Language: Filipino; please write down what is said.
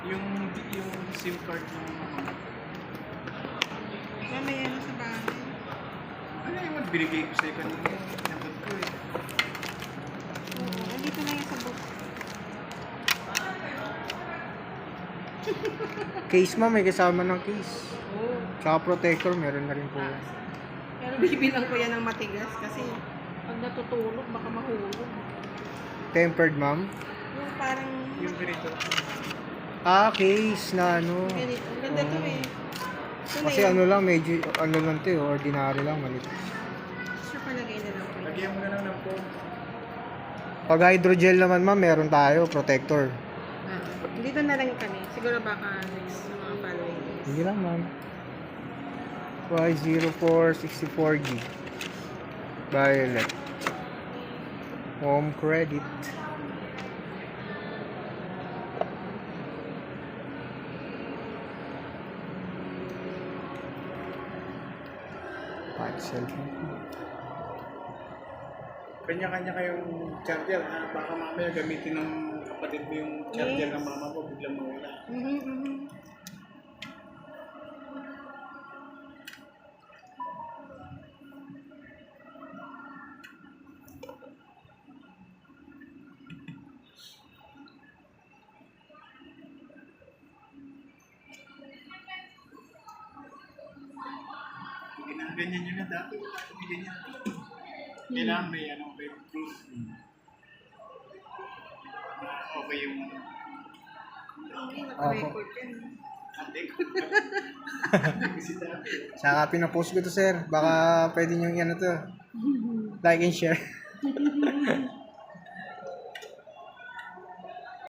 Yung SIM card ng Mamaya na sa bahay. ano yung binigay ko sa'yo kanina? Nabot ko eh. Oo, andito na yung sa book. Case ma'am, may kasama ng case. Oo. Tsaka protector, meron na rin po. Pero bibilang ko yan ng matigas kasi pag natutulog baka mahulog. Tempered ma'am. Yung parang Yung ganito. Case na ano. ganito. Ang ganda to eh. Ito na Kasi yun. ano lang, medyo, ano lang to, ordinary lang, maliit. Sure palagay na lang ko. Lagyan mo na lang ng phone. Pag hydrogel naman ma'am, meron tayo, protector. Dito na lang kami. Siguro baka next sa mga following days. Hindi lang ma'am. Y0464G. Violet. Home credit. Touch cellphone. Kanya-kanya kayong charger ha. Baka mamaya gamitin ng kapatid mo yung charger Yes. ng mama mo, biglang mawala. Ganyan yun na dati. Hindi ganyan. Kailangan may ano, may proof. Okay yung ano. Okay, naka-record yan. Ate ko. Kasi dati. Saka pinapost ko to sir. Baka pwede nyo ano to. Like and share.